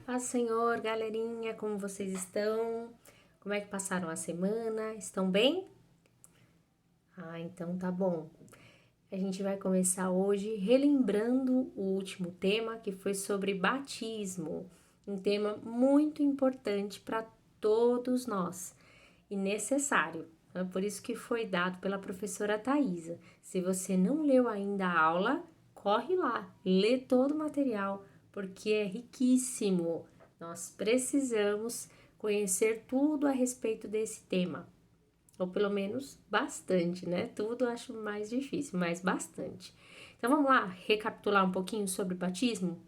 Paz do Senhor, galerinha, como vocês estão? Como é que passaram a semana? Estão bem? Então tá bom. A gente vai começar hoje relembrando o último tema, que foi sobre batismo, um tema muito importante para todos nós e necessário. É por isso que foi dado pela professora Thaisa. Se você não leu ainda a aula, corre lá, lê todo o material, porque é riquíssimo. Nós precisamos conhecer tudo a respeito desse tema, ou pelo menos bastante, né? Tudo eu acho mais difícil, mas bastante. Então vamos lá recapitular um pouquinho sobre o batismo?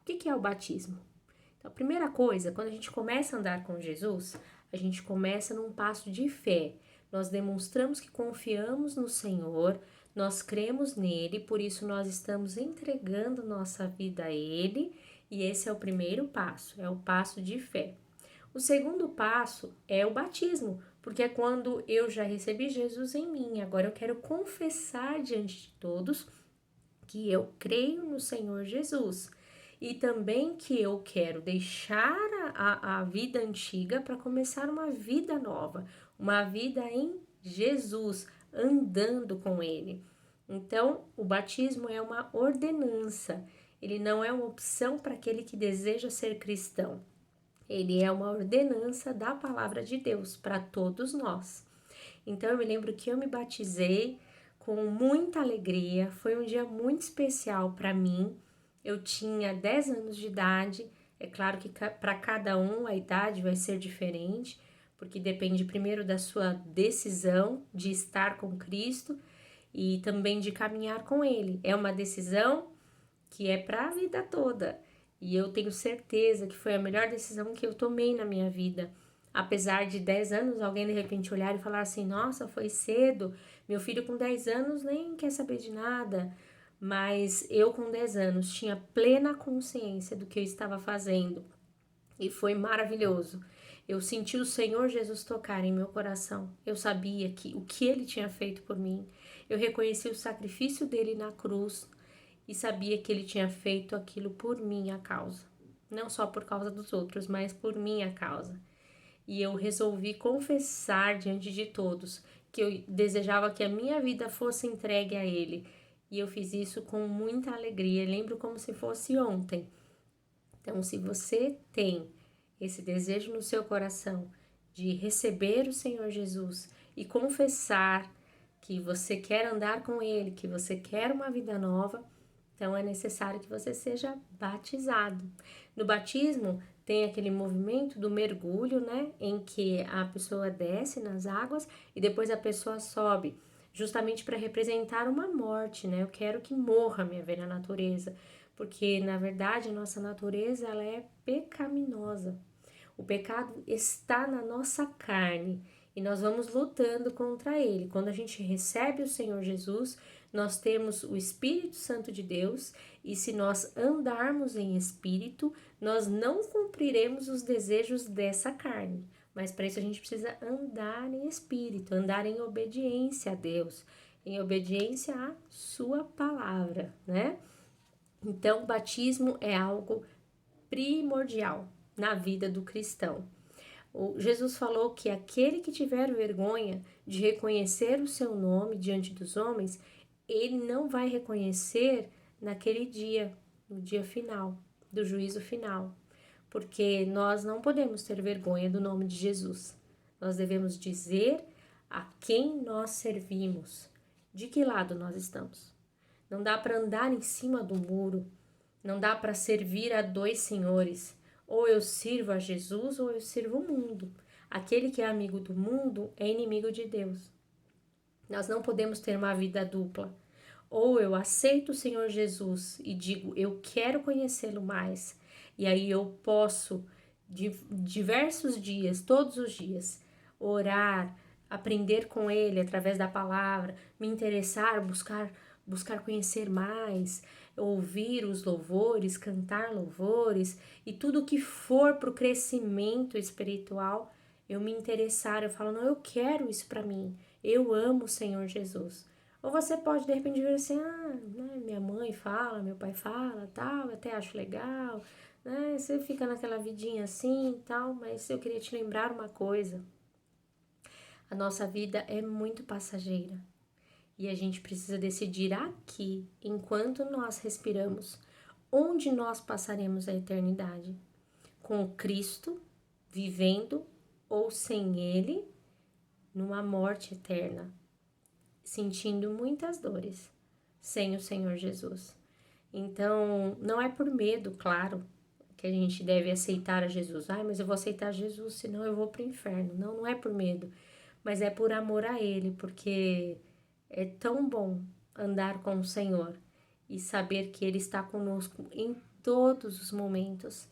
O que é o batismo? Então, a primeira coisa, quando a gente começa a andar com Jesus, a gente começa num passo de fé. Nós demonstramos que confiamos no Senhor, nós cremos nele, por isso nós estamos entregando nossa vida a ele, e esse é o primeiro passo, é o passo de fé. O segundo passo é o batismo, porque é quando eu já recebi Jesus em mim, agora eu quero confessar diante de todos que eu creio no Senhor Jesus e também que eu quero deixar a vida antiga para começar uma vida nova, uma vida em Jesus, andando com Ele. Então, o batismo é uma ordenança, ele não é uma opção para aquele que deseja ser cristão. Ele é uma ordenança da palavra de Deus para todos nós. Então, eu me lembro que eu me batizei com muita alegria, foi um dia muito especial para mim. Eu tinha 10 anos de idade, é claro que para cada um a idade vai ser diferente, porque depende primeiro da sua decisão de estar com Cristo e também de caminhar com Ele. É uma decisão que é para a vida toda. E eu tenho certeza que foi a melhor decisão que eu tomei na minha vida. Apesar de 10 anos, alguém de repente olhar e falar assim: nossa, foi cedo, meu filho com 10 anos nem quer saber de nada. Mas eu, com 10 anos, tinha plena consciência do que eu estava fazendo e foi maravilhoso. Eu senti o Senhor Jesus tocar em meu coração. Eu sabia que o que ele tinha feito por mim. Eu reconheci o sacrifício dele na cruz e sabia que ele tinha feito aquilo por minha causa. Não só por causa dos outros, mas por minha causa. E eu resolvi confessar diante de todos que eu desejava que a minha vida fosse entregue a Ele. E eu fiz isso com muita alegria, lembro como se fosse ontem. Então, se você tem esse desejo no seu coração de receber o Senhor Jesus e confessar que você quer andar com Ele, que você quer uma vida nova, então é necessário que você seja batizado. No batismo tem aquele movimento do mergulho, né, em que a pessoa desce nas águas e depois a pessoa sobe, justamente para representar uma morte, né? Eu quero que morra a minha velha natureza, porque na verdade a nossa natureza ela é pecaminosa. O pecado está na nossa carne e nós vamos lutando contra ele. Quando a gente recebe o Senhor Jesus, nós temos o Espírito Santo de Deus e se nós andarmos em espírito, nós não cumpriremos os desejos dessa carne. Mas para isso a gente precisa andar em espírito, andar em obediência a Deus, em obediência à sua palavra, né? Então, o batismo é algo primordial na vida do cristão. Jesus falou que aquele que tiver vergonha de reconhecer o seu nome diante dos homens, ele não vai reconhecer naquele dia, no dia final, do juízo final. Porque nós não podemos ter vergonha do nome de Jesus. Nós devemos dizer a quem nós servimos, de que lado nós estamos. Não dá para andar em cima do muro, não dá para servir a dois senhores. Ou eu sirvo a Jesus ou eu sirvo o mundo. Aquele que é amigo do mundo é inimigo de Deus. Nós não podemos ter uma vida dupla. Ou eu aceito o Senhor Jesus e digo, eu quero conhecê-lo mais. E aí eu posso, diversos dias, todos os dias, orar, aprender com Ele através da palavra, me interessar, buscar conhecer mais, ouvir os louvores, cantar louvores e tudo que for para o crescimento espiritual, eu me interessar, eu falo, não, eu quero isso para mim, eu amo o Senhor Jesus. Ou você pode de repente ver assim, né, minha mãe fala, meu pai fala, tal, eu até acho legal, né? Você fica naquela vidinha assim e tal, mas eu queria te lembrar uma coisa. A nossa vida é muito passageira e a gente precisa decidir aqui, enquanto nós respiramos, onde nós passaremos a eternidade. Com o Cristo, vivendo ou sem Ele, numa morte eterna, sentindo muitas dores, sem o Senhor Jesus. Então, não é por medo, claro, que a gente deve aceitar a Jesus. Mas eu vou aceitar Jesus, senão eu vou para o inferno. Não, não é por medo, mas é por amor a Ele, porque é tão bom andar com o Senhor e saber que Ele está conosco em todos os momentos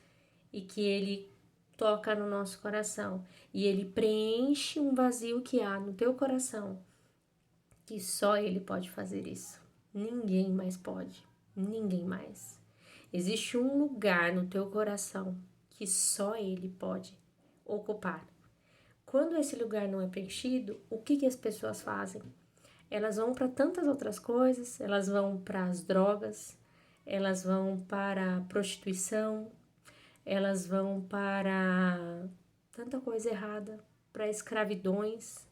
e que Ele toca no nosso coração e Ele preenche um vazio que há no teu coração, que só Ele pode fazer isso. Ninguém mais pode, ninguém mais. Existe um lugar no teu coração que só Ele pode ocupar. Quando esse lugar não é preenchido, o que as pessoas fazem? Elas vão para tantas outras coisas, elas vão para as drogas, elas vão para a prostituição, elas vão para tanta coisa errada, para escravidões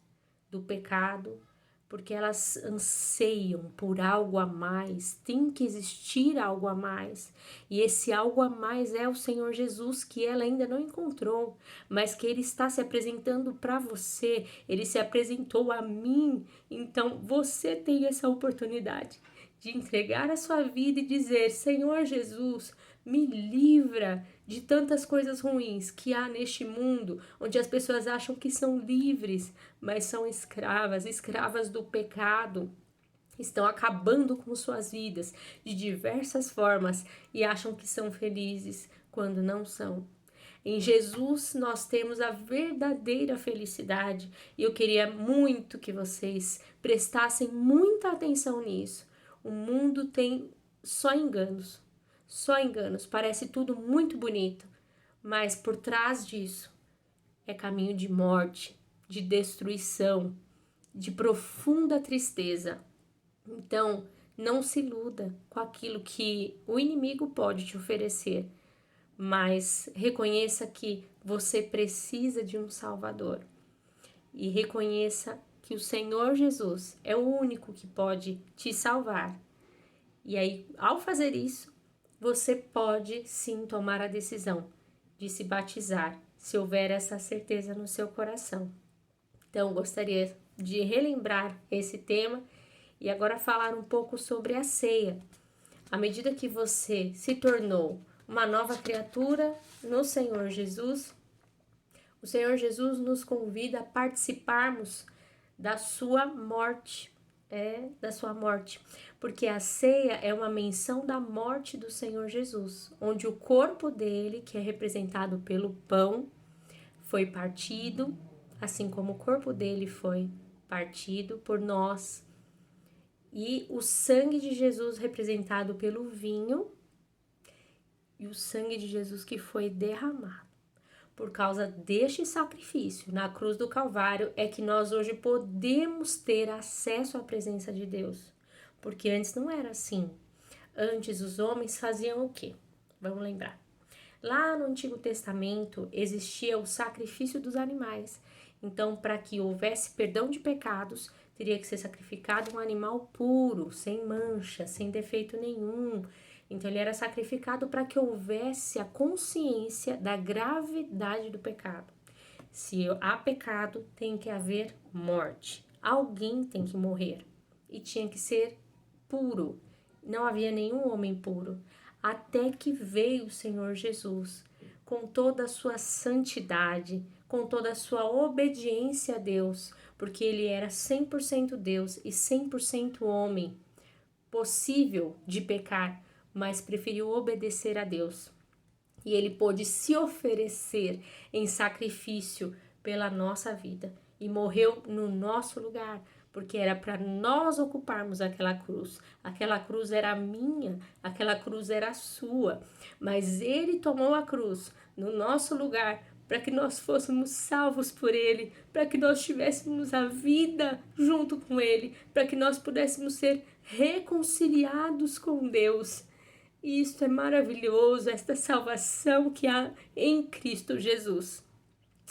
do pecado, porque elas anseiam por algo a mais, tem que existir algo a mais, e esse algo a mais é o Senhor Jesus, que ela ainda não encontrou, mas que Ele está se apresentando para você, Ele se apresentou a mim, então você tem essa oportunidade de entregar a sua vida e dizer: Senhor Jesus, me livra de tantas coisas ruins que há neste mundo, onde as pessoas acham que são livres, mas são escravas, escravas do pecado. Estão acabando com suas vidas de diversas formas e acham que são felizes quando não são. Em Jesus nós temos a verdadeira felicidade e eu queria muito que vocês prestassem muita atenção nisso. O mundo tem só enganos, parece tudo muito bonito, mas por trás disso é caminho de morte, de destruição, de profunda tristeza. Então, não se iluda com aquilo que o inimigo pode te oferecer, mas reconheça que você precisa de um Salvador e reconheça que o Senhor Jesus é o único que pode te salvar. E aí, ao fazer isso, você pode sim tomar a decisão de se batizar, se houver essa certeza no seu coração. Então, gostaria de relembrar esse tema e agora falar um pouco sobre a ceia. À medida que você se tornou uma nova criatura no Senhor Jesus, o Senhor Jesus nos convida a participarmos da sua morte, porque a ceia é uma menção da morte do Senhor Jesus, onde o corpo dele, que é representado pelo pão, foi partido, assim como o corpo dele foi partido por nós, e o sangue de Jesus representado pelo vinho, e o sangue de Jesus que foi derramado. Por causa deste sacrifício na cruz do Calvário é que nós hoje podemos ter acesso à presença de Deus. Porque antes não era assim. Antes os homens faziam o quê? Vamos lembrar. Lá no Antigo Testamento existia o sacrifício dos animais. Então, para que houvesse perdão de pecados, teria que ser sacrificado um animal puro, sem mancha, sem defeito nenhum. Então, ele era sacrificado para que houvesse a consciência da gravidade do pecado. Se há pecado, tem que haver morte. Alguém tem que morrer. E tinha que ser puro. Não havia nenhum homem puro. Até que veio o Senhor Jesus, com toda a sua santidade, com toda a sua obediência a Deus, porque ele era 100% Deus e 100% homem, possível de pecar, mas preferiu obedecer a Deus. E ele pôde se oferecer em sacrifício pela nossa vida e morreu no nosso lugar, porque era para nós ocuparmos aquela cruz. Aquela cruz era minha, aquela cruz era sua, mas ele tomou a cruz no nosso lugar para que nós fôssemos salvos por ele, para que nós tivéssemos a vida junto com ele, para que nós pudéssemos ser reconciliados com Deus. E isso é maravilhoso, esta salvação que há em Cristo Jesus.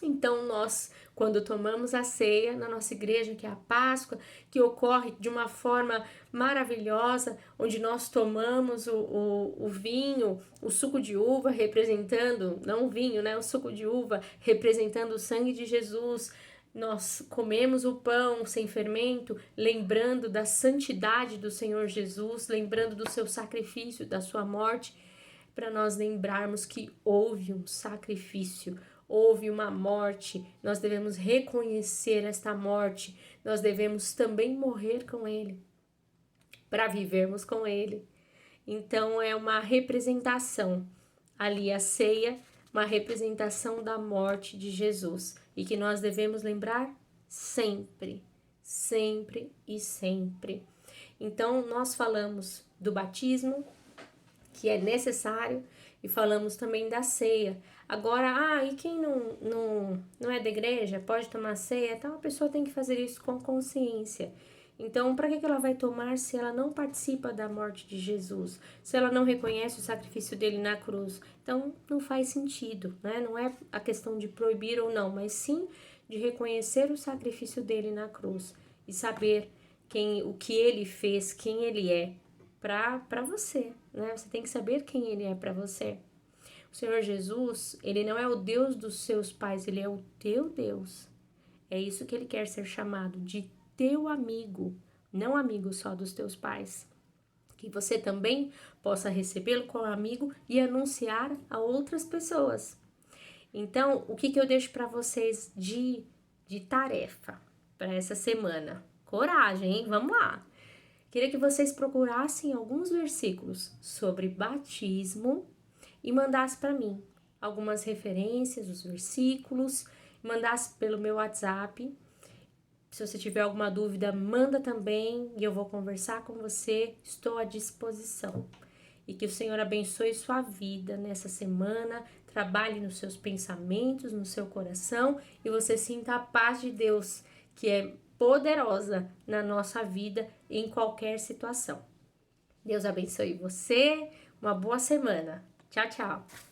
Então, nós, quando tomamos a ceia na nossa igreja, que é a Páscoa, que ocorre de uma forma maravilhosa, onde nós tomamos o vinho, o suco de uva, representando, não o vinho, né? O suco de uva, representando o sangue de Jesus. Nós comemos o pão sem fermento, lembrando da santidade do Senhor Jesus, lembrando do seu sacrifício, da sua morte, para nós lembrarmos que houve um sacrifício, houve uma morte, nós devemos reconhecer esta morte, nós devemos também morrer com Ele, para vivermos com Ele. Então é uma representação, ali a ceia, uma representação da morte de Jesus, e que nós devemos lembrar sempre, sempre e sempre. Então nós falamos do batismo, que é necessário, e falamos também da ceia. Agora, e quem não é da igreja pode tomar ceia? Então a pessoa tem que fazer isso com consciência. Então, para que ela vai tomar se ela não participa da morte de Jesus? Se ela não reconhece o sacrifício dele na cruz? Então, não faz sentido, né? Não é a questão de proibir ou não, mas sim de reconhecer o sacrifício dele na cruz e saber o que ele fez, quem ele é para você, né? Você tem que saber quem ele é para você. O Senhor Jesus, ele não é o Deus dos seus pais, ele é o teu Deus. É isso que ele quer ser chamado, de teu amigo, não amigo só dos teus pais. Que você também possa recebê-lo como amigo e anunciar a outras pessoas. Então, o que eu deixo para vocês de tarefa para essa semana? Coragem, hein? Vamos lá! Queria que vocês procurassem alguns versículos sobre batismo e mandassem para mim algumas referências, os versículos, mandasse pelo meu WhatsApp. Se você tiver alguma dúvida, manda também e eu vou conversar com você. Estou à disposição. E que o Senhor abençoe sua vida nessa semana, trabalhe nos seus pensamentos, no seu coração e você sinta a paz de Deus, que é poderosa na nossa vida em qualquer situação. Deus abençoe você, uma boa semana. Tchau, tchau.